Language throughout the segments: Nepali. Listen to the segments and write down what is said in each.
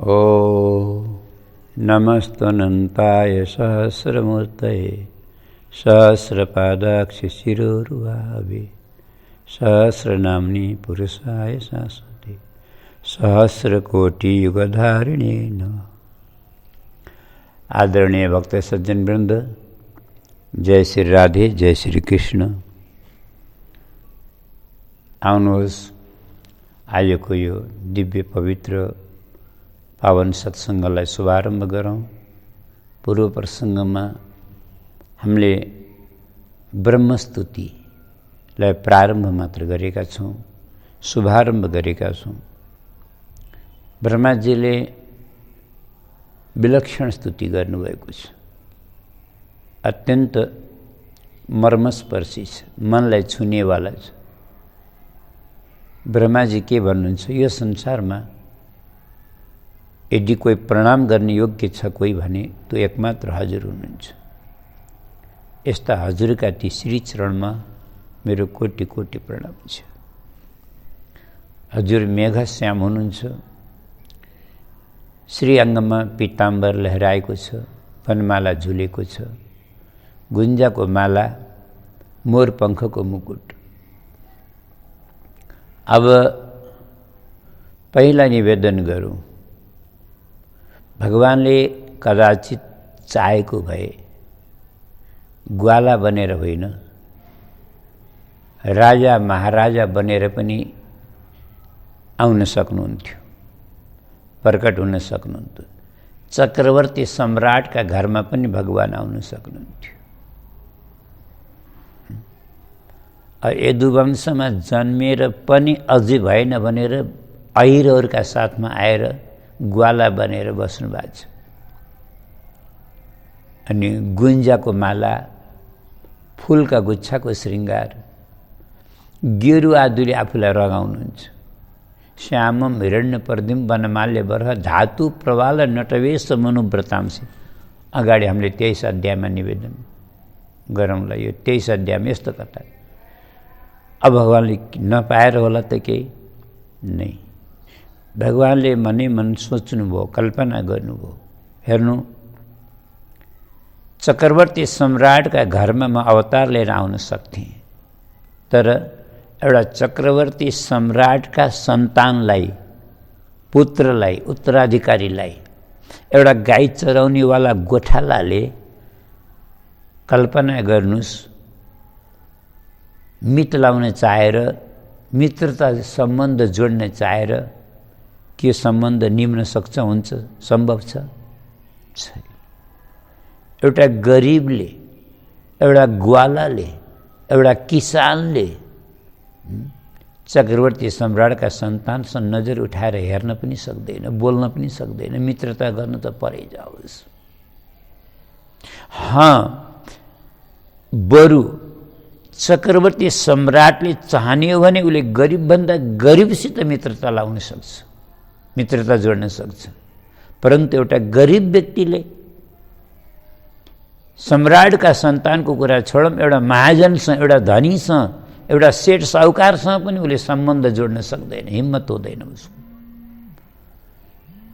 ओ नमस्तनन्ताय सहस्रमूर्तये सहस्रपादाक्षशिरोरुहावे सहस्रनाम्नि पुरुषाय शाश्वते सहस्रकोटियुगधारिणे नमः। आदरणीय भक्त सज्जन वृंद, जय श्री राधे, जय श्री कृष्ण। आउनुहोस् आजको यो दिव्य पवित्र पावन सत्सङ्गलाई शुभारम्भ गरौँ। पूर्व प्रसङ्गमा हामीले ब्रह्मस्तुतिलाई प्रारम्भ मात्र गरेका छौँ, शुभारम्भ गरेका छौँ। ब्रह्माजीले विलक्षण स्तुति गर्नुभएको छ, अत्यन्त मर्मस्पर्शी छ, मनलाई छुनेवाला छ। ब्रह्माजी के भन्नुहुन्छ, यो संसारमा यदि कोही प्रणाम गर्ने योग्य छ कोही भने त्यो एकमात्र हजुर हुनुहुन्छ। यस्ता हजुरका ती श्री चरणमा मेरो कोटि कोटि प्रणाम छ। हजुर मेघश्याम हुनुहुन्छ, श्री अङ्गमा पीताम्बर लहराएको छ, वनमाला झुलेको छ, गुन्जाको माला, मोर पङ्खको मुकुट। अब पहिला निवेदन गरौँ, भगवानले कदाचित चाहेको भए ग्वाला बनेर होइन, राजा महाराजा बनेर पनि आउन सक्नुहुन्थ्यो, प्रकट हुन सक्नुहुन्थ्यो। चक्रवर्ती सम्राटका घरमा पनि भगवान आउन सक्नुहुन्थ्यो। यदुवंशमा जन्मेर पनि अझै भएन भनेर अहिरहरूका साथमा आएर ग्वाला बनेर बस्नु भएको छ। अनि गुन्जाको माला, फुलका गुच्छाको श्रृङ्गार, गेरु आदुले आफूलाई रगाउनुहुन्छ। श्यामम हिरण्यप्रदिम वनमाल्य बरह धातु प्रवाल नटवेश मनुव्रतांसी। अगाडि हामीले 23 अध्यायमा निवेदन गरौँला। यो 23 अध्यायमा यस्तो कथा। अब भगवानले नपाएर होला त केही नै, भगवानले मनै मन सोच्नुभयो, कल्पना गर्नुभयो। हेर्नु, चक्रवर्ती सम्राटका घरमा म अवतार लिएर आउन सक्थेँ, तर एउटा चक्रवर्ती सम्राटका सन्तानलाई, पुत्रलाई, उत्तराधिकारीलाई एउटा गाई चराउनेवाला गोठालाले, कल्पना गर्नुहोस्, मित लाउन चाहेर, मित्रता सम्बन्ध जोड्न चाहेर के सम्बन्ध निम्न सक्छ, हुन्छ, सम्भव छ? छैन। एउटा गरिबले, एउटा ग्वालाले, एउटा किसानले चक्रवर्ती सम्राटका सन्तानसँग नजर उठाएर हेर्न पनि सक्दैन, बोल्न पनि सक्दैन, मित्रता गर्न त परै जाओस्। बरु चक्रवर्ती सम्राटले चाहने हो भने उसले गरिबभन्दा गरिबसित मित्रता लाउन सक्छ, मित्रता जोड्न सक्छ। परन्तु एउटा गरिब व्यक्तिले सम्राटका सन्तानको कुरा छोडौँ, एउटा महाजनसँग, एउटा धनीसँग, एउटा सेठ साहुकारसँग पनि उसले सम्बन्ध जोड्न सक्दैन, हिम्मत हुँदैन उसको।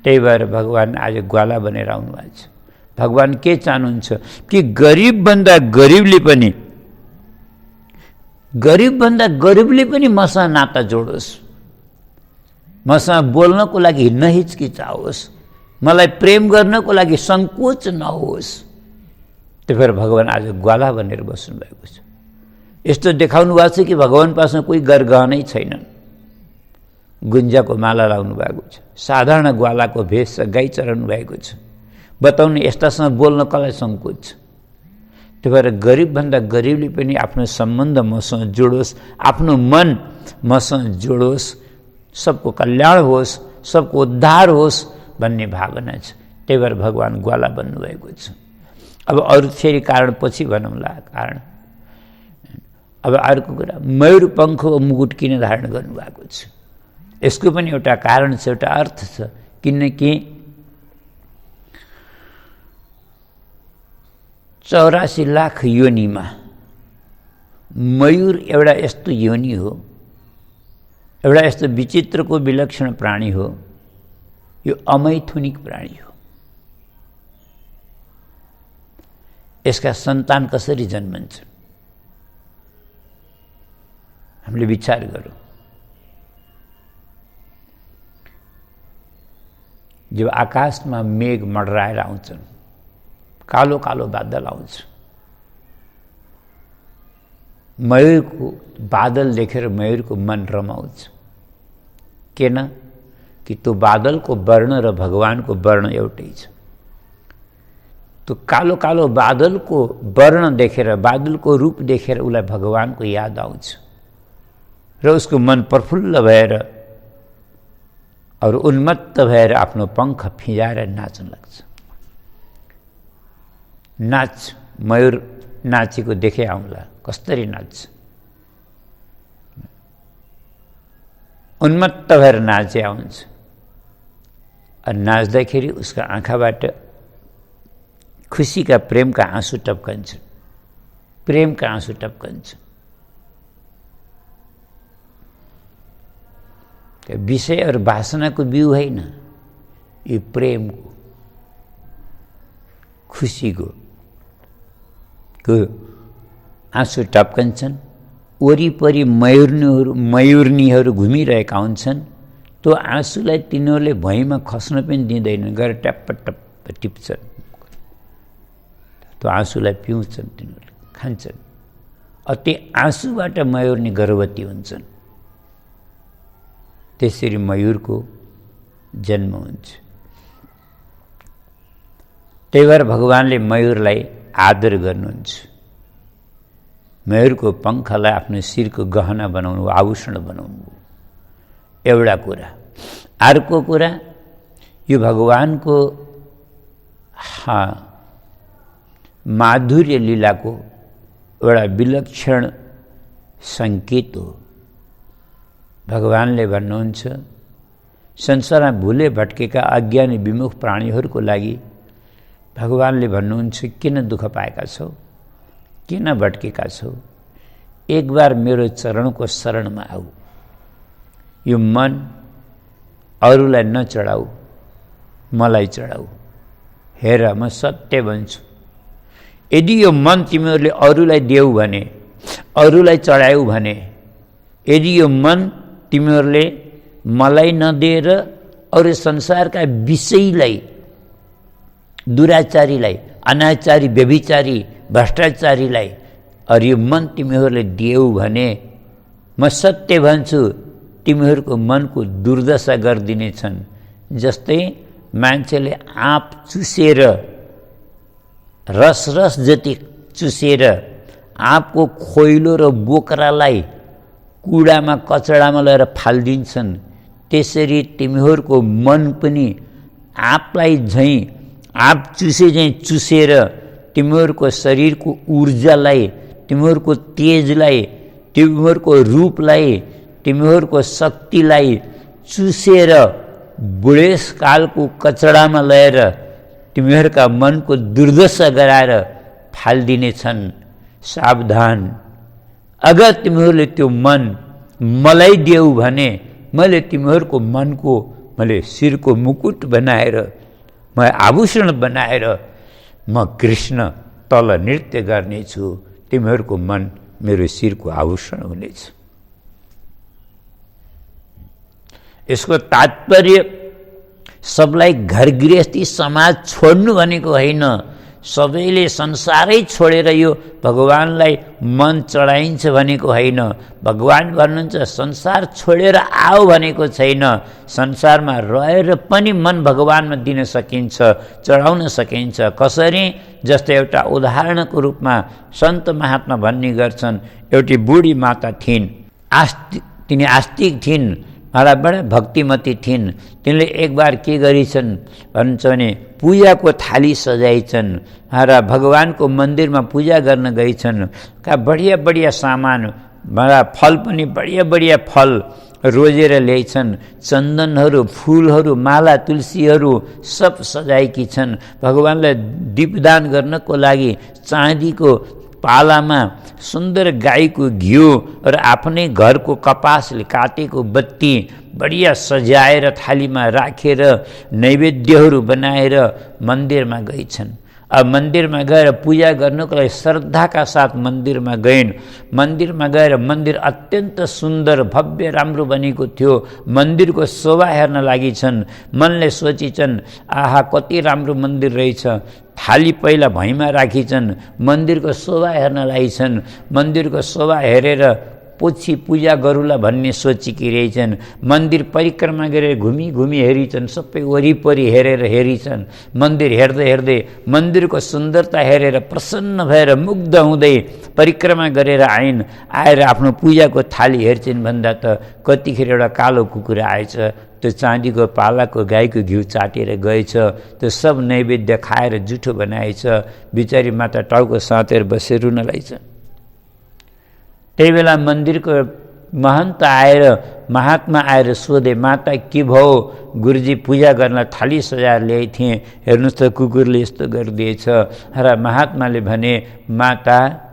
त्यही भएर भगवान आज ग्वाला बनेर आउनुभएको छ। भगवान के चाहनुहुन्छ कि गरिबभन्दा गरिबले पनि मसँग नाता जोडोस्, मसँग बोल्नको लागि नहिचकिचाओस्, मलाई प्रेम गर्नको लागि सङ्कोच नहोस्। त्यही भएर भगवान आज ग्वाला बनेर बस्नु भएको छ। यस्तो देखाउनु भएको छ कि भगवान पासमा कोही गरगहनै छैनन्। गुन्जाको माला लाउनु भएको छ, साधारण ग्वालाको भेष छ, गाई चराउनु भएको छ। बताउनु, यस्तासँग बोल्न कसलाई सङ्कोच छ? त्यही भएर गरिबभन्दा गरिबले पनि आफ्नो सम्बन्ध मसँग जोडोस्, आफ्नो मन मसँग जोडोस्, सबको कल्याण होस्, सबको उद्धार होस् भन्ने भावना छ। त्यही भएर भगवान ग्वाला बन्नुभएको छ। अब अरू फेरि कारण पछि भनौँला कारण। अब अर्को कुरा, मयूर पङ्खको मुकुट किन धारण गर्नुभएको छ? यसको पनि एउटा कारण छ, एउटा अर्थ छ। किनकि 84 लाख योनिमा मयूर एउटा यस्तो योनि हो, एउटा यस्तो विचित्रको विलक्षण प्राणी हो। यो अमैथुनिक प्राणी हो। यसका सन्तान कसरी जन्मन्छ हामीले विचार गरौँ। जब आकाशमा मेघ मडराएर आउँछन्, कालो कालो बादल आउँछ, मयूरको बादल देखेर मयूरको मन रमाउँछ। किन कि त्यो बादलको वर्ण र भगवानको वर्ण एउटै छ। त्यो कालो कालो बादलको वर्ण देखेर, बादलको रूप देखेर उसलाई भगवानको याद आउँछ र उसको मन प्रफुल्ल भएर और उन्मत्त भएर आफ्नो पंख फिजाएर नाच्न लाग्छ। नाच, मयूर नाचेको देखे आउँला, कसरी नाच्छ, उन्मत्त भएर नाचे आउँछ। अनि नाच्दाखेरि उसका आँखाबाट खुसीका, प्रेमका आँसु टपकन्छ, प्रेमका आँसु टपकन्छ। विषय और वासनाको बिउ होइन, यो प्रेमको, खुसीको आँसु टपकन्छन्। वरिपरि मयूर्नीहरू घुमिरहेका हुन्छन्। त्यो आँसुलाई तिनीहरूले भुइँमा खस्न पनि दिँदैनन्, गएर ट्याप्प टप्प टिप्छन्। त्यो आँसुलाई पिउँछन्, तिनीहरूले खान्छन्। त्यो आँसुबाट मयूर्नी गर्भवती हुन्छन्। त्यसरी मयूरको जन्म हुन्छ। त्यही भएर भगवानले मयूरलाई आदर गर्नुहुन्छ। मयूरको पंखलाई आफ्नो शिरको गहना बनाउनु, आभूषण बनाउनु एउटा कुरा। अर्को कुरा, यो भगवानको माधुर्य लीलाको एउटा विलक्षण संकेत हो। भगवानले भन्नुहुन्छ, संसारमा भुले भट्केका अज्ञानी विमुख प्राणीहरूको लागि भगवानले भन्नुहुन्छ, किन दुःख पाएका छौ, किन भट्केका छौ, एक बार मेरो चरणको शरणमा आऊ। यो मन अरूलाई नचढाऊ, मलाई चढाऊ। हेर, म सत्य भन्छु, यदि यो मन तिमीहरूले अरूलाई देऊ भने, अरूलाई चढायौ भने, यदि यो मन तिमीहरूले मलाई नदिएर अरू संसारका विषयलाई, दुराचारीलाई, अनाचारी, व्यभिचारी, भ्रष्टाचारीलाई और यो मन तिमीहरूले दियौ भने, म सत्य भन्छु तिमीहरूको मनको दुर्दशा गरिदिनेछन्। जस्तै मान्छेले आँप चुसेर, रस रस जति चुसेर आँपको खोइलो र बोक्रालाई कुडामा, कचडामा लगेर फालिदिन्छन्, त्यसरी तिमीहरूको मन पनि आँपलाई झैँ, आँप चुसे झैँ चुसेर तिमीहरूको शरीरको ऊर्जालाई, तिमीहरूको तेजलाई, तिमीहरूको रूपलाई, तिमीहरूको शक्तिलाई चुसेर बुढेसकालको कचडामा लगेर तिमीहरूका मनको दुर्दशा गराएर फालिदिनेछन्। सावधान, अगर तिमीहरूले त्यो मन मलाई देऊ भने, मैले तिमीहरूको मनको, मैले शिरको मुकुट बनाएर, म आभूषण बनाएर म कृष्ण तल नृत्य गर्नेछु। तिमीहरूको मन मेरो शिरको आभूषण हुनेछ। यसको तात्पर्य सबलाई घर गृहस्थी समाज छोड्नु भनेको होइन। सबैले संसारै छोडेर यो भगवानलाई मन चढाइन्छ भनेको होइन। भगवान भन्नुहुन्छ संसार छोडेर आऊ भनेको छैन। संसारमा रहेर पनि मन भगवानमा दिन सकिन्छ, चढाउन सकिन्छ। कसरी? जस्तै एउटा उदाहरणको रूपमा सन्त महात्मा भन्ने गर्छन्, एउटी बुढी माता थिइन्, तिनी आस्तिक थिइन्, बडा भक्तिमती थिइन्। तिनले एक बार के गरिछन् भन्छ भने पूजाको थाली सजाइछन् र भगवानको मन्दिरमा पूजा गर्न गइछन्। का बढिया बढिया सामान, बडा फल पनि बढिया बढिया फल रोजेर ल्याइछन्। चन्दनहरू, फूलहरू, माला, तुलसीहरू सब सजाएकी छन्। भगवानलाई दीपदान गर्नको लागि चाँदीको पालामा सुन्दर गाईको घिउ र आफ्नै घरको कपासले काटेको बत्ती बढिया सजाएर थालीमा राखेर नैवेद्यहरू बनाएर मन्दिरमा गइछन्। अब मन्दिरमा गएर पूजा गर्नको लागि श्रद्धाका साथ मन्दिरमा गइन्। मन्दिरमा गएर मन्दिर अत्यन्त सुन्दर भव्य राम्रो बनेको थियो। मन्दिरको शोभा हेर्न लागिछन्। मनले सोचिछन्, आहा कति राम्रो मन्दिर रहेछ। थाली पहिला भैँमा राखिछन्, मन्दिरको शोभा हेर्न लागिछन्। मन्दिरको शोभा हेरेर पछि पूजा गरौँला भन्ने सोचेकी रहेछन्। मन्दिर परिक्रमा गरेर घुमी घुमी हेरिछन्, सबै वरिपरि हेरिछन्। मन्दिर हेर्दै हेर्दै मन्दिरको सुन्दरता हेरेर प्रसन्न भएर मुग्ध हुँदै परिक्रमा गरेर आएर आफ्नो पूजाको थाली हेर्छन् भन्दा त कतिखेर एउटा कालो कुकुर आएछ। त्यो चाँदीको पालाको गाईको घिउ चाटेर गएछ। त्यो सब नैवेद्य खाएर जुठो बनाएछ। बिचारी माता टाउको साँतेर बसेर रुन लागिछ। त्यही बेला मन्दिरको महन्त आएर महात्मा आएर सोधे, माता के भयो? गुरुजी पूजा गर्न थाली सजाएर ल्याइ थिएँ, हेर्नुहोस् त कुकुरले यस्तो गरिदिएछ। र महात्माले भने, माता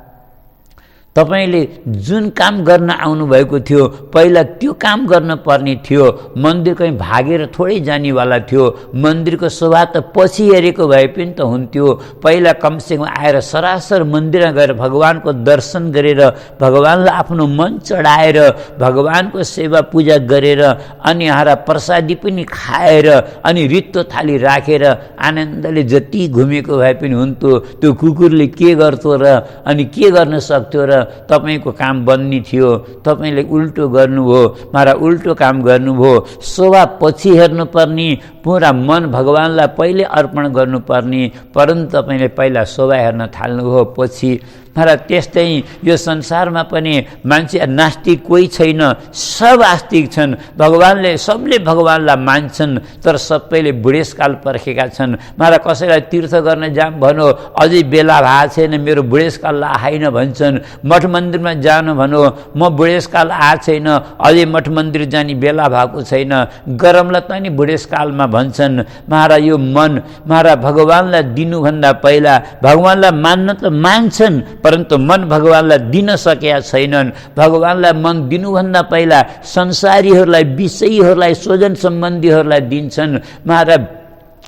तपाईले जुन काम गर्न आउनुभएको थियो पहिला त्यो काम गर्न पर्ने थियो। मन्दिर कहीँ भागेर थोरै जानेवाला थियो। मन्दिरको शोभा त पछि हेरेको भए पनि त हुन्थ्यो। पहिला कमसेकम आएर सरासर मन्दिरमा गएर भगवानको दर्शन गरेर भगवानलाई आफ्नो मन चढाएर भगवानको सेवा पूजा गरेर अनि हारा प्रसादी पनि खाएर अनि रित्तो थाली राखेर आनन्दले जति घुमेको भए पनि हुन्थ्यो। त्यो कुकुरले के गर्थ्यो र अनि के गर्न सक्थ्यो र तपाईको काम बन्ने थियो। तपाईले उल्टो गर्नुभयो, मारा उल्टो काम गर्नुभयो। शोभा पछि हेर्नुपर्ने, पुरा मन भगवानलाई पहिले अर्पण गर्नुपर्ने, परन्तु तपाईले पहिला शोभा हेर्न थाल्नुभयो पछि। र त्यस्तै यो संसारमा पनि मान्छे नास्तिक कोही छैन, सब आस्तिक छन्। भगवानले सबले भगवानलाई मान्छन्, तर सबैले बुढेसकाल पर्खेका छन्। मारा कसैलाई तीर्थ गर्न जाम भनो, अझै बेला भएको छैन, मेरो बुढेसकाल आएन भन्छन्। मठ मन्दिरमा जानु भनो, म बुढेसकाल आएको छैन, अझै मठ मन्दिर जाने बेला भएको छैन। गरमलाई त नि बुढेसकालमा भन्छन्। मारा यो मन मारा भगवानलाई दिनुभन्दा पहिला भगवानलाई मान्न त मान्छन्, परन्तु मन भगवानलाई दिन सकेका छैनन्। भगवानलाई मन दिनुभन्दा पहिला संसारीहरूलाई, विषयीहरूलाई, स्वजन सम्बन्धीहरूलाई दिन्छन्। मारा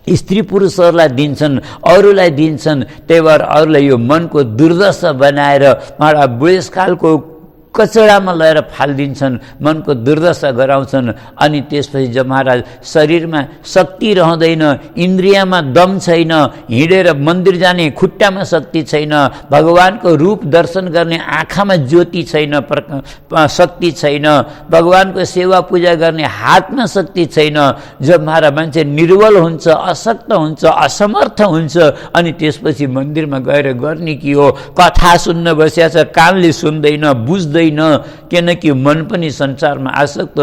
स्त्री पुरुषहरूलाई दिन्छन्, अरूलाई दिन्छन्। त्यही भएर अरूलाई यो मनको दुर्दशा बनाएर मारा बुढेसकालको कचडामा लगेर फालिदिन्छन्, मनको दुर्दशा गराउँछन्। अनि त्यसपछि जब महाराज शरीरमा शक्ति रहँदैन, इन्द्रियमा दम छैन, हिँडेर मन्दिर जाने खुट्टामा शक्ति छैन, भगवानको रूप दर्शन गर्ने आँखामा ज्योति छैन, शक्ति छैन, भगवानको सेवा पूजा गर्ने हातमा शक्ति छैन। जब महाराज मान्छे निर्बल हुन्छ, अशक्त हुन्छ, असमर्थ हुन्छ, अनि त्यसपछि मन्दिरमा गएर गर्ने के हो? कथा सुन्न बसिया छ, कानले सुन्दैन, बुझ्दैन, किनकि मन पनि संसारमा आसक्त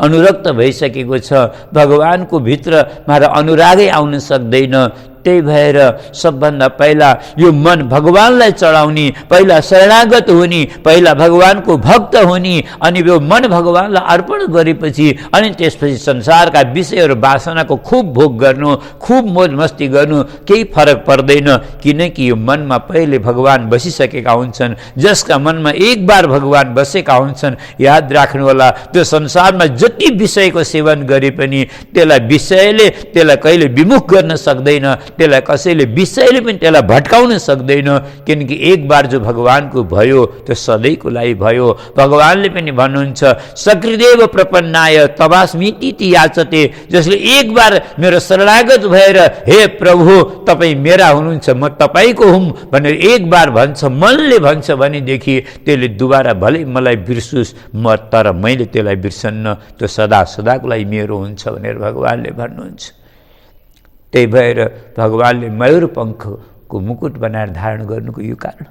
अनुरक्त भइसकेको छ। भगवानको भित्र मारा अनुरागै आउन सक्दैन। त्यही भएर सबभन्दा पहिला यो मन भगवानलाई चढाउने, पहिला शरणागत हुने, पहिला भगवानको भक्त हुने, अनि यो मन भगवानलाई अर्पण गरेपछि अनि त्यसपछि संसारका विषयहरू वासनाको खूब भोग गर्नु, खूब मोज मस्ती गर्नु, केही फरक पर्दैन। किनकि यो मनमा पहिले भगवान बसिसकेका हुन्छन्। जसका मनमा एक बार भगवान बसेका हुन्छन्, याद राख्नुहोला, त्यो संसारमा जति विषयको सेवन गरे पनि त्यसलाई विषयले त्यसलाई कहिले विमुख गर्न सक्दैन, त्यसलाई कसैले विषयले पनि त्यसलाई भट्काउन सक्दैन। किनकि एक बार जो भगवानको भयो त्यो सधैँको लागि भयो। भगवानले पनि भन्नुहुन्छ, सकृदेव प्रपन्नाय तवास्मीति याचते, जसले एक बार मेरो शरणागत भएर हे प्रभु तपाईँ मेरा हुनुहुन्छ, म तपाईँको हुँ भनेर एक बार भन्छ, मनले भन्छ भनेदेखि त्यसले दुबारा भलै मलाई बिर्सुस्, तर मैले त्यसलाई बिर्सन्न, त्यो सदा सदाको लागि मेरो हुन्छ भनेर भगवानले भन्नुहुन्छ। त्यही भएर भगवानले मयूर पङ्खको मुकुट बनाएर धारण गर्नुको यो कारण,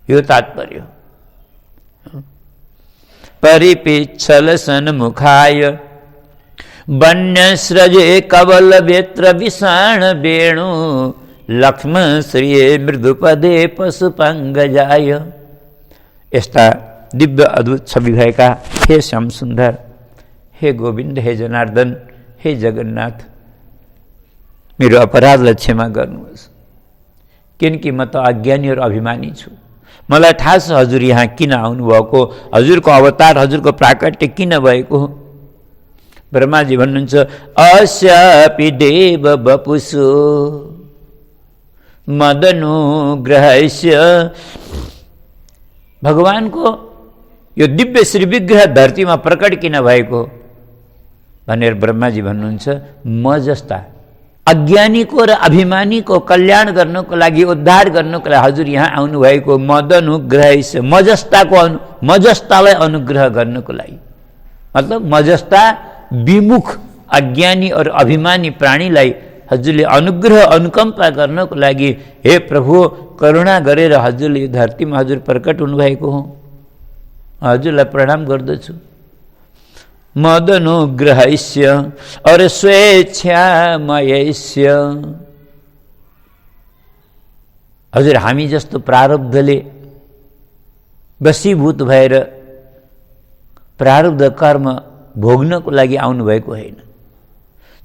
यो तात्पर्य। परिपिच्छल सन्मुखाय वन्यस्रजे कवल वेत्र विषाण वेणु लक्ष्म श्रिये मृदुपदे पशुपङ्गजाय। यस्ता दिव्य अद्भुत छवि भएका हे श्याम सुन्दर, हे गोविन्द, हे जनार्दन, हे जगन्नाथ, मेरो अपराधलाई क्षमा गर्नुहोस्। किनकि म त अज्ञानी और अभिमानी छु। मलाई थाहा छ हजुर यहाँ किन आउनुभएको, हजुरको अवतार, हजुरको प्राकट्य किन भएको हो। ब्रह्माजी भन्नुहुन्छ अस्यापि देव वपुषो मदनुग्रहस्य। भगवानको यो दिव्य श्री विग्रह धरतीमा प्रकट किन भएको भनेर ब्रह्माजी भन्नुहुन्छ म जस्ता अज्ञानीको र अभिमानीको कल्याण गर्नको लागि, उद्धार गर्नको लागि हजुर यहाँ आउनुभएको मदनुग्रहस्य, म जस्तालाई अनुग्रह गर्नको लागि। मतलब म जस्ता विमुख अज्ञानी और अभिमानी प्राणीलाई हजुरले अनुग्रह अनुकम्पा गर्नको लागि हे प्रभु करुणा गरेर हजुरले यो धरतीमा हजुर प्रकट हुनुभएको हो। हजुरलाई प्रणाम गर्दछु। मदनुग्रहस्य और स्वेच्छामयस्य। हजुर हामी जस्तो प्रारब्धले वशीभूत भएर प्रारब्ध कर्म भोग्नको लागि आउनुभएको होइन।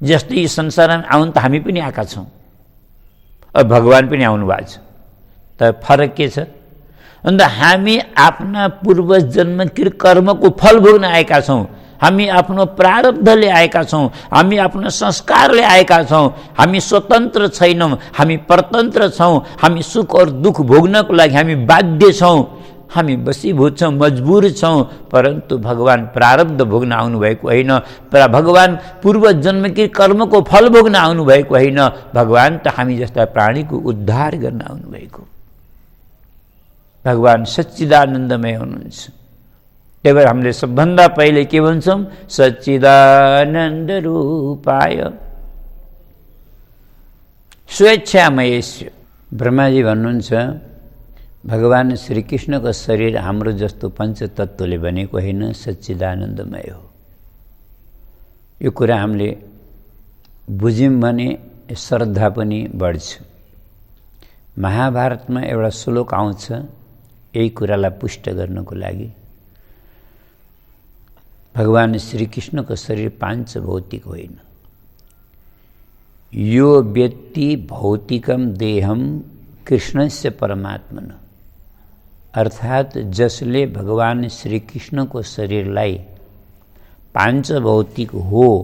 जस्तै यो संसारमा आउनु त हामी पनि आएका छौँ, अब भगवान पनि आउनु भएको छ, तर फरक के छ? अन्त हामी आफ्ना पूर्व जन्म कर्मको फल भोग्न आएका छौँ। हामी आफ्नो प्रारब्धले आएका छौँ, हामी आफ्नो संस्कारले आएका छौँ। हामी स्वतन्त्र छैनौँ, हामी परतन्त्र छौँ। हामी सुख और दुख भोग्नको लागि हामी बाध्य छौँ, हामी वशीभूत छौँ, मजबुर छौँ। परन्तु भगवान प्रारब्ध भोग्न आउनुभएको होइन, भगवान पूर्व जन्मकी कर्मको फल भोग्न आउनुभएको होइन। भगवान त हामी जस्ता प्राणीको उद्धार गर्न आउनुभएको। भगवान सच्चिदानन्दमय हुनुहुन्छ। त्यही भएर हामीले सबभन्दा पहिले के भन्छौँ? सच्चिदानन्द रूपाय स्वेच्छामयस्य। ब्रह्माजी भन्नुहुन्छ भगवान श्रीकृष्णको शरीर हाम्रो जस्तो पञ्चतत्त्वले बनेको होइन, सच्चिदानन्दमय हो। यो कुरा हामीले बुझ्यौँ भने श्रद्धा पनि बढ्छ। महाभारतमा एउटा श्लोक आउँछ यही कुरालाई पुष्ट गर्नको लागि। भगवान श्रीकृष्णको शरीर पांच भौतिक होइन। यो व्यक्ति भौतिकम देहम कृष्णस्य परमात्मन, अर्थात जसले भगवान श्रीकृष्णको शरीरलाई पांच भौतिक हो,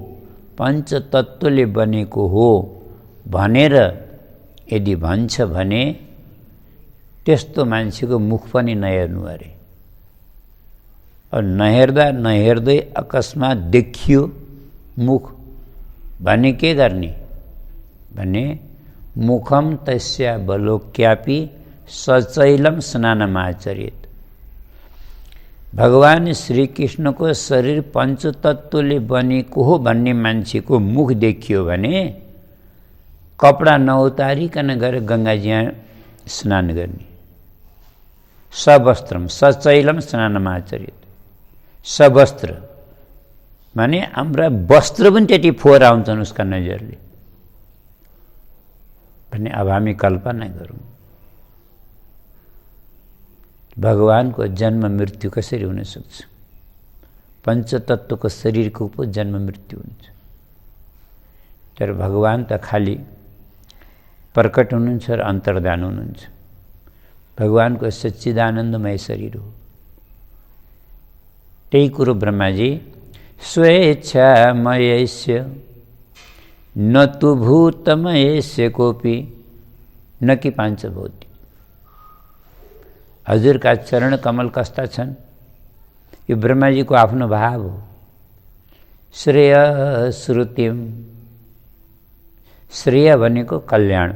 पंच तत्त्वले बनेको हो भनेर यदि भन्छ भने त्यस्तो मान्छेको मुख पनि नहेर्नु अरे। और नहेर्दा नहेर्दै अकस्मात देखियो मुख भने के गर्ने भने मुखम तस्या बलोक्यापि सचैलम स्नानमाचरित। भगवान श्रीकृष्णको शरीर पंचतत्त्वले बनेको हो भन्ने मान्छेको मुख देखियो भने कपडा नउतारिकन गएर गंगाजीमा स्नान गर्ने। सवस्त्रम सचैलम स्नानमाचरित। सवस्त्र माने हाम्रा वस्त्र पनि त्यति फोहोर आउँछन् उसका नजरले भने अब हामी कल्पना गरौँ भगवानको जन्म मृत्यु कसरी हुन सक्छ। पंचतत्त्वको शरीरको पो जन्म मृत्यु हुन्छ। तर भगवान त खाली प्रकट हुनुहुन्छ र अन्तर्धान हुनुहुन्छ। भगवानको सच्चिदानन्दमय शरीर हो। त्यही कुरो ब्रह्माजी स्वेच्छामयस्य न तु भूतमयस्य कोपी न कि पांचभौतिक। हजुरका चरण कमल कस्ता छन्? यो ब्रह्माजीको आफ्नो भाव हो। श्रेय श्रुतिम, श्रेय भनेको कल्याण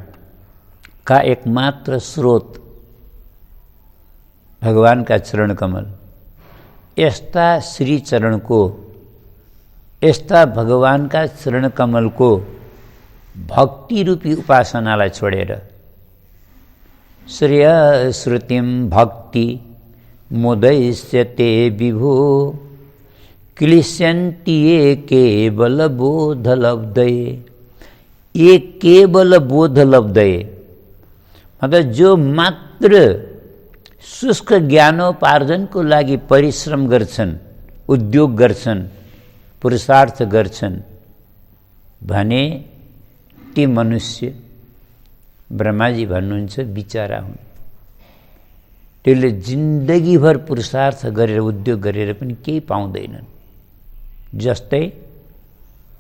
का एकमात्र स्रोत भगवानका चरण कमल। यस्ता श्री चरणको, यस्ता भगवानका चरण कमलको भक्ति रूपी उपासनालाई छोडेर श्रेय श्रुतिम भक्ति मुदयस्यते विभो क्लिश्यन्ति ये केवल बोध लब्धये। ये केवल बोध लब्धये मतलब जो मात्र शुष्क ज्ञानोपार्जनको लागि परिश्रम गर्छन्, उद्योग गर्छन्, पुरुषार्थ गर्छन् भने ती मनुष्य ब्रह्माजी भन्नुहुन्छ बिचरा हुन्, त्यसले जिन्दगीभर पुरुषार्थ गरेर उद्योग गरेर पनि केही पाउँदैनन्। जस्तै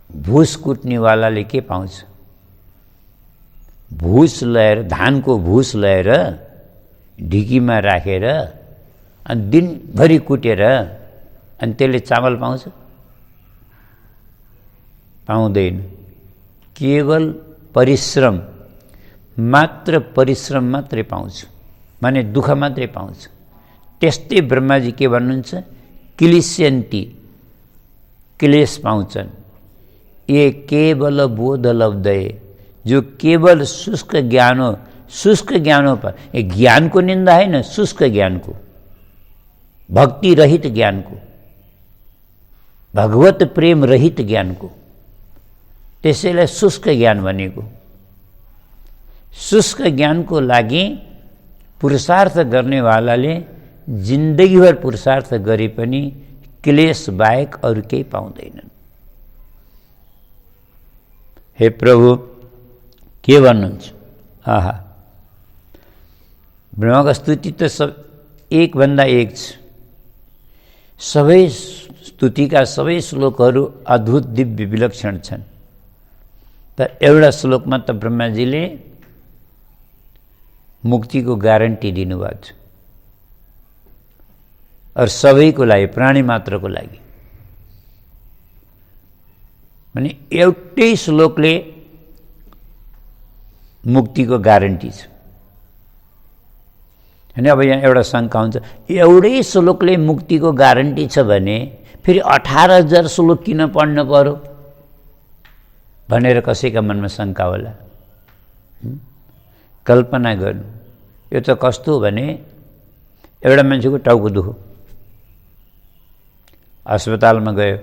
भुस कुट्नेवालाले के पाउँछ? भुस ल्याएर, धानको भुस ल्याएर ढिकीमा राखेर अनि दिनभरि कुटेर अनि त्यसले चामल पाउँछ? पाउँदैन। केवल परिश्रम मात्रै पाउँछ, माने दुःख मात्रै पाउँछ। त्यस्तै ब्रह्माजी के भन्नुहुन्छ? क्लिश्यन्ति, क्लेश पाउँछन्। ये केवल बोध लब्धे, जो केवल शुष्क ज्ञान हो, शुष्क ज्ञान हो पर ज्ञान को निंदा है न, शुष्क ज्ञान को, भक्ति रहित ज्ञान को, भगवत प्रेम रहित ज्ञान को, त्यसैलाई शुष्क ज्ञान भनेको। शुष्क ज्ञान को लागि पुरुषार्थ गर्नेवालाले जिन्दगीभर पुरुषार्थ गरे पनि क्लेश बाहेक अरू केही पाउँदैनन्। हे प्रभु के भन्नुहुन्छ? आहा, ब्रह्मको स्तुति त सब एक भन्दा एक छ। सबै स्तुतिका सबै श्लोकहरू अद्भुत दिव्य विलक्षण छन्, तर एउटा श्लोकमा त ब्रह्माजीले मुक्तिको ग्यारेन्टी दिनुभएको छ, और सबैको लागि, प्राणी मात्रको लागि। भने एउटै श्लोकले मुक्तिको ग्यारेन्टी छ। होइन, अब यहाँ एउटा शङ्का हुन्छ, एउटै श्लोकले मुक्तिको ग्यारेन्टी छ भने फेरि 18,000 श्लोक किन पढ्न पर्यो भनेर कसैका मनमा शङ्का होला। कल्पना गर्नु, यो त कस्तो हो भने एउटा मान्छेको टाउको दुखो, अस्पतालमा गयो,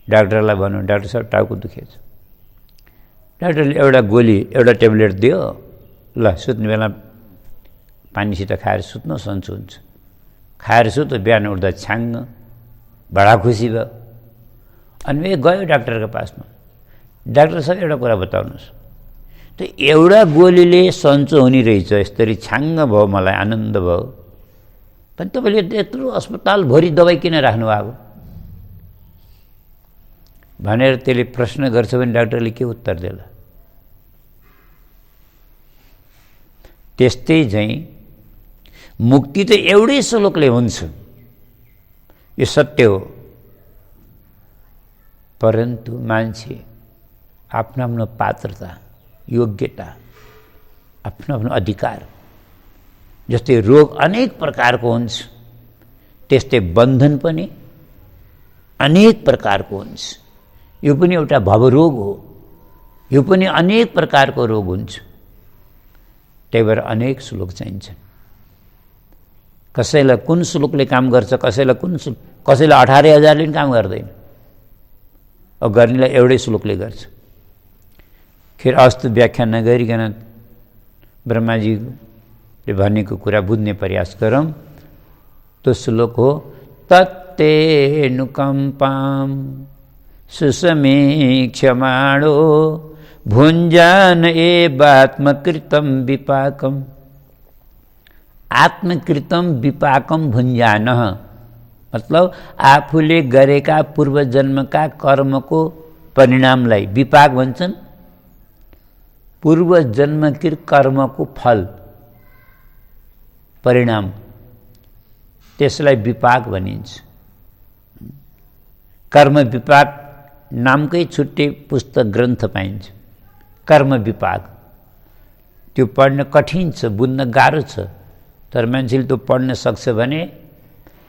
डाक्टरलाई भन्यो डाक्टर साहब टाउको दुखेछ। डाक्टरले एउटा गोली, एउटा ट्याब्लेट दियो, ल सुत्ने बेला पानीसित खाएर सुत्नु सन्चो हुन्छ। खाएर सुत, बिहान उठ्दा छ्याङ्ग, बडा खुसी भयो। अनि गयो डाक्टरको पासमा, डाक्टर साहब एउटा कुरा बताउनुहोस्, त एउटा गोलीले सन्चो हुने रहेछ, यसरी छ्याङ्ग भयो, मलाई आनन्द भयो, पनि तपाईँले त्यत्रो अस्पतालभरि दबाई किन राख्नुभएको भनेर त्यसले प्रश्न गर्छ भने डाक्टरले के उत्तर देला? त्यस्तै चाहिँ मुक्ति त एउटै श्लोकले हुन्छ, यो सत्य हो। परन्तु मान्छे आफ्नो आफ्नो पात्रता, योग्यता, आफ्नो आफ्नो अधिकार, जस्तै रोग अनेक प्रकारको हुन्छ, त्यस्तै बन्धन पनि अनेक प्रकारको हुन्छ। यो पनि एउटा भवरोग हो, यो पनि अनेक प्रकारको रोग हुन्छ। त्यही भएर अनेक श्लोक चाहिन्छन्। कसैलाई कुन श्लोकले काम गर्छ, कसैलाई 18,000ले पनि काम गर्दैन, अब गर्नेलाई एउटै श्लोकले गर्छ। फेरि अस्तु व्याख्या नगरिकन ब्रह्माजीले भनेको कुरा बुझ्ने प्रयास गरौँ। त्यो श्लोक हो, तत्तेऽनुकम्पां सुसमीक्ष्यमाणो भुञ्जान एवात्मकृतं विपाकम्। आत्मकृतं विपाकम भुञ्जान मतलब आफूले गरेका पूर्व जन्मका कर्मको परिणामलाई विपाक भन्छन्। पूर्व जन्मकृत कर्मको फल, परिणाम, त्यसलाई विपाक भनिन्छ। कर्म विपाक नामकै छुट्टै पुस्तक ग्रन्थ पाइन्छ। कर्म विपाक त्यो पढ्न कठिन छ, बुझ्न गाह्रो छ, तर मान्छेले त्यो पढ्न सक्छ भने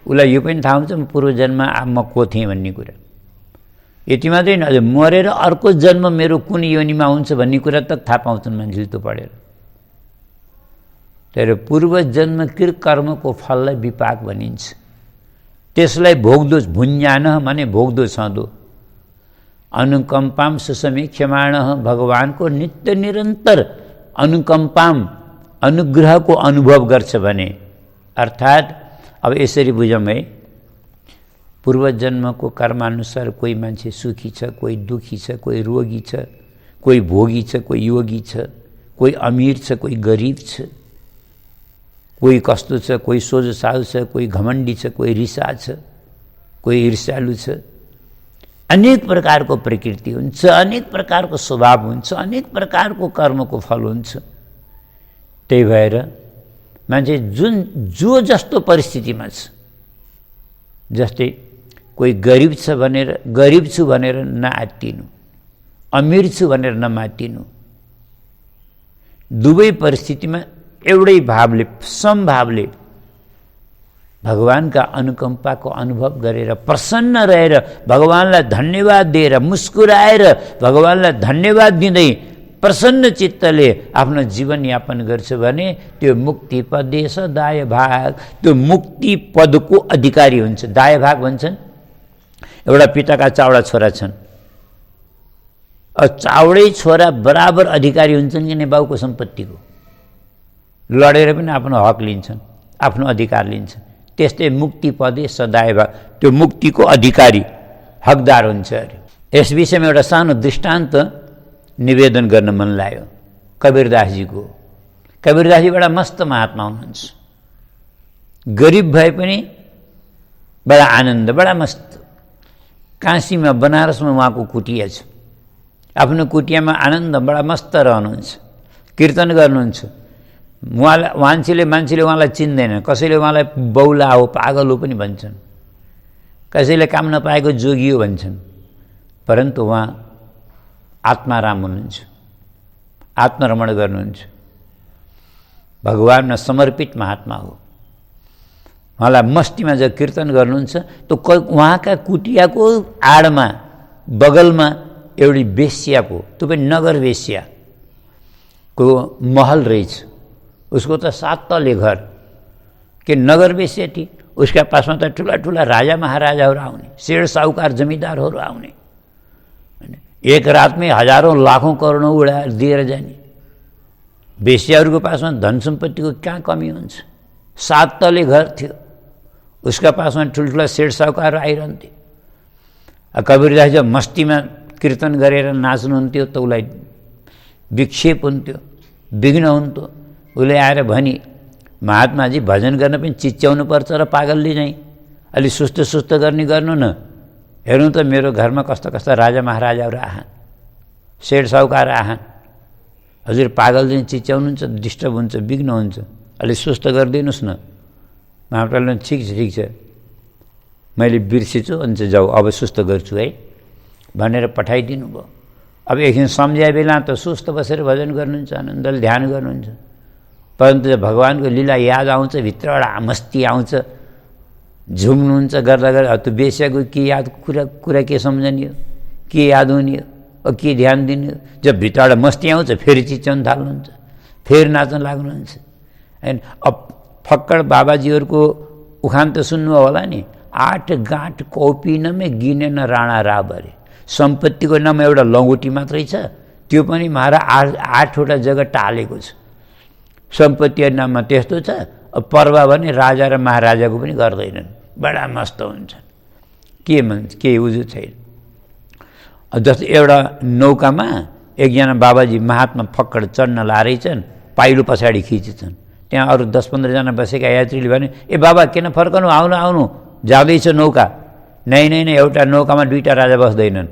उसलाई यो पनि थाहा हुन्छ म पूर्व जन्म म को थिएँ भन्ने कुरा। यति मात्रै होइन, अझ मरेर अर्को जन्म मेरो कुन योनिमा हुन्छ भन्ने कुरा तक थाहा पाउँछन् मान्छेले त्यो पढेर। तर पूर्व जन्मकृत कर्मको फललाई विपाक भनिन्छ। त्यसलाई भोग्दो, भुञ्जान माने भोग्दो छँदो। अनुकम्पाम सुसमीक्ष्यमाण, भगवानको नित्य निरन्तर अनुकम्पाम, अनुग्रहको अनुभव गर्छ भने, अर्थात् अब यसरी बुझौँ है, पूर्व जन्मको कर्मानुसार कोही मान्छे सुखी छ, कोही दुखी छ, कोही रोगी छ, कोही भोगी छ, कोही योगी छ, कोही अमीर छ, कोही गरिब छ, कोही कस्तो छ, कोही सोझो साधु छ, कोही घमण्डी छ, कोही रिसा छ, कोही ईर्ष्यालु छ। अनेक प्रकारको प्रकृति हुन्छ, अनेक प्रकारको स्वभाव हुन्छ, अनेक प्रकारको कर्मको फल हुन्छ। त्यही भएर मान्छे जो जस्तो परिस्थितिमा छ, जस्तै कोही गरिब छ भनेर गरिब छु भनेर नआत्तिनु, अमीर छु भनेर नमात्तिनु। दुवै परिस्थितिमा एउटै भावले, समभावले भगवानका अनुकम्पाको अनुभव गरेर प्रसन्न रहेर भगवानलाई धन्यवाद दिएर मुस्कुराएर भगवानलाई धन्यवाद दिँदै प्रसन्न चित्तले आफ्नो जीवनयापन गर्छ भने त्यो मुक्ति पदे दाय भाग, त्यो मुक्ति पदको अधिकारी हुन्छ। दाय भाग भन्छन्। एउटा पिताका चावडा छोरा छन्, चावडै छोरा बराबर अधिकारी हुन्छन् कि नै बाउको सम्पत्तिको, लडेर पनि आफ्नो हक लिन्छन्, आफ्नो अधिकार लिन्छन्। त्यस्तै मुक्ति पदे सदाय भाग, त्यो मुक्तिको अधिकारी हकदार हुन्छ अरे। यस विषयमा एउटा सानो दृष्टान्त निवेदन गर्न मन लाग्यो कबीरदासजीको। कबीरदासजी बडा मस्त महात्मा हुनुहुन्छ, गरिब भए पनि बडा आनन्द, बडा मस्त। काशीमा बनारसमा उहाँको कुटिया छ, आफ्नो कुटियामा आनन्द बडा मस्त रहनुहुन्छ, कीर्तन गर्नुहुन्छ। मान्छेले उहाँलाई चिन्दैन, कसैले उहाँलाई बौला हो, पागल हो पनि भन्छन्, कसैले काम नपाएको जोगी हो भन्छन्, परन्तु उहाँ आत्माराम हुनुहुन्छ, आत्मरमण गर्नुहुन्छ, भगवानमा समर्पित महात्मा हो। उहाँलाई मस्तीमा जब कीर्तन गर्नुहुन्छ त उहाँका कुटियाको आडमा बगलमा एउटी वेश्याको, त्यो पनि नगर वेश्याको महल रहेछ। उसको त 7 तले घर, के नगर वेश्या थी। उसका पासमा त ठुला ठुला राजा महाराजाहरू आउने, शेर साहुकार जमिदारहरू आउने, एक रातमै हजारौं लाखौं करोडौं उडाएर दिएर जाने। वेश्याहरूको पासमा धन सम्पत्तिको कहाँ कमी हुन्छ। 7 तले घर थियो, उसका पासमा ठुल्ठुला शेर साहुकार आइरहन्थे। कबीरदास जब मस्तीमा कीर्तन गरेर नाच्नुहुन्थ्यो त उसलाई विक्षेप हुन्थ्यो, विघ्न हुन्थ्यो। उसले आएर भनी, महात्माजी भजन गर्न पनि चिच्याउनु पर्छ र पागलले नै अलि सुस्त सुस्त गर्नु न। हेर्नु त मेरो घरमा कस्ता कस्ता राजा महाराजाहरू आहान्, शेर साहुकार आहान्, हजुर पागल चाहिँ चिच्याउनुहुन्छ, डिस्टर्ब हुन्छ, विघ्न हुन्छ, अलि सुस्त गरिदिनुहोस् न। महाप्रभुले ठिक छ मैले बिर्सेछु, अनि चाहिँ जाऊ अब सुस्त गर्छु है भनेर पठाइदिनु भयो। अब एकछिन सम्झाए बेला त सुस्त बसेर भजन गर्नुहुन्छ, आनन्दले ध्यान गर्नुहुन्छ, परन्तु जब भगवानको लीला याद आउँछ, भित्रबाट मस्ती आउँछ, झुम्नुहुन्छ गर्दा गर्दा त्यो बेस्याको के याद कुरा के सम्झने हो, के याद हुने हो, के ध्यान दिने हो। जब भित्रबाट मस्ती आउँछ फेरि चिच्याउन थाल्नुहुन्छ, फेरि नाच्न लाग्नुहुन्छ। होइन, अब फक्कड बाबाजीहरूको उखान त सुन्नु होला नि, 8 गाँठ कौपिनमै गिनेन राणा राबरे। सम्पत्तिको नाम एउटा लङ्गोटी मात्रै छ, त्यो पनि महारा 8वटा जग्गा टालेको छ। सम्पत्तिको नाममा त्यस्तो छ। अब पर्व भने राजा र महाराजाको पनि गर्दैनन्, बडा मस्त हुन्छन्, के उजु छैन। जस्तै एउटा नौकामा एकजना बाबाजी महात्मा फक्कड चढ्न लाएछन्, पाइलो पछाडि खिचेछन्। त्यहाँ अरू 10-15 जना बसेका यात्रीले भने, ए बाबा किन फर्कनु, आउनु जाँदैछ नौका। नै एउटा नौकामा 2टा राजा बस्दैनन्।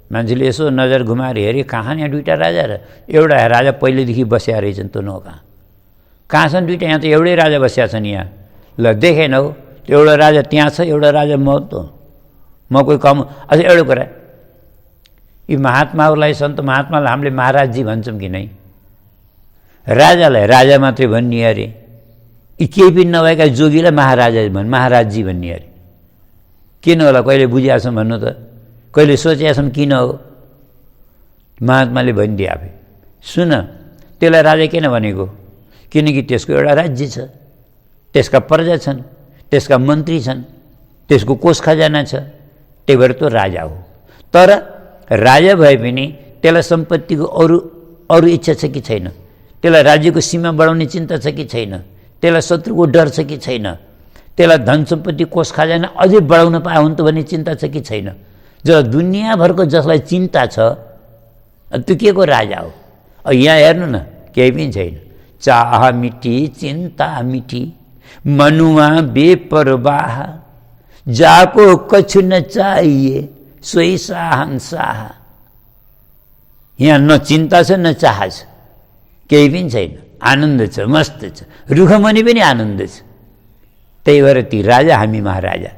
मान्छेले यसो नजर घुमाएर हेरे, कहाँ यहाँ 2टा राजा र एउटा राजा पहिलेदेखि बसिया रहेछन् त्यो नौका। कहाँ छन् 2टा, यहाँ त एउटै राजा बसिया छन् यहाँ। ल देखेन हौ, एउटा राजा त्यहाँ छ, एउटा राजा म कोही कम। अझ एउटा कुरा, यी महात्माहरूलाई, सन्त महात्मालाई हामीले महाराजजी भन्छौँ कि नै? राजालाई राजा मात्रै भन्ने अरे, यी केही पनि नभएका जोगीलाई महाराजजी भन्ने अरे। किन होला, कहिले बुझिया छौँ भन्नु त, कहिले सोचिया छौँ किन हो? महात्माले भनिदिए आफै, सुन त्यसलाई राजा किन भनेको? किनकि त्यसको एउटा राज्य छ, त्यसका प्रजा छन्, त्यसका मन्त्री छन्, त्यसको कोष खजाना छ, त्यही भएर त्यो राजा हो। तर राजा भए पनि त्यसलाई सम्पत्तिको अरू इच्छा छ कि छैन? त्यसलाई राज्यको सीमा बढाउने चिन्ता छ कि छैन? त्यसलाई शत्रुको डर छ कि छैन? त्यसलाई धन सम्पत्ति कोष खजाना अझै बढाउन पाए हुन्थ्यो भन्ने चिन्ता छ कि छैन? जब दुनियाँभरको जसलाई चिन्ता छ त्यो के को राजा हो? यहाँ हेर्नु न, केही पनि छैन। चाह मिटी चिन्ता मिटी मनुआ बेपरवाह, जाको कछु न चाहिए सोही शाहंशाह। यहाँ न चिन्ता छ न चाह छ, केही पनि छैन, आनन्द छ, मस्त छ, रुखमुनि पनि आनन्द छ। त्यही भएर ती राजा हामी महाराजा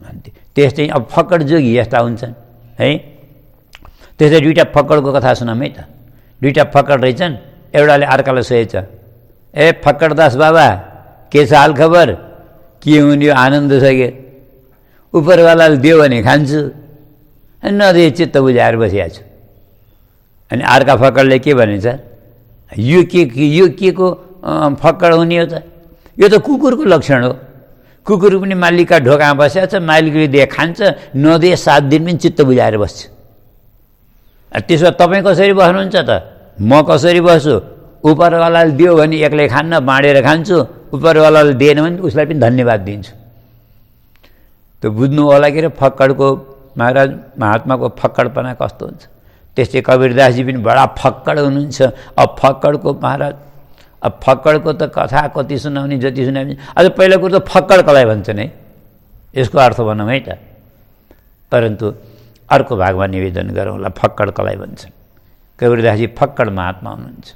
भन्थे। त्यस्तै अब फक्कड जोगी यस्ता हुन्छन् है। त्यस्तै दुईवटा फक्कडको कथा सुनाऊँ है त। दुईवटा फक्कड रहेछन्, एउटाले अर्कालाई सोधेछ, ए फक्कडदास बाबा के छ हाल खबर, के हुने यो आनन्द छ के, उपरवालाले दियो भने खान्छु, नदिए चित्त बुझाएर बसिरहेको छु। अनि अर्का फक्कडले के भनेछ, यो के को फक्कड हुने हो त, यो त कुकुरको लक्षण हो। कुकुर पनि मालिकका ढोकामा बसेको छ, मालिकले दिए खान्छ, नदिए 7 दिन पनि चित्त बुझाएर बस्छ। त्यसो भए तपाईँ कसरी बस्नुहुन्छ त, म कसरी बस्छु, उपरवालाले दियो भने एक्लै खान्न, बाँडेर खान्छु, उपरवालाले दिएन भने उसलाई पनि धन्यवाद दिन्छु। त बुझ्नु होला कि फक्कडको महाराज महात्माको फक्कडपना कस्तो हुन्छ। त्यस्तै कबीरदासजी पनि बडा फक्कड हुनुहुन्छ। अब फक्कडको महाराज, अब फक्कडको त कथा कति सुनाउने, जति सुनाउने। अझ पहिला कुरो त फक्कड कसलाई भन्छन् है, यसको अर्थ भनौँ है त। परन्तु अर्को भागमा निवेदन गरौँला, फक्कड कसलाई भन्छन्। कबीरदासजी फक्कड महात्मा हुनुहुन्छ।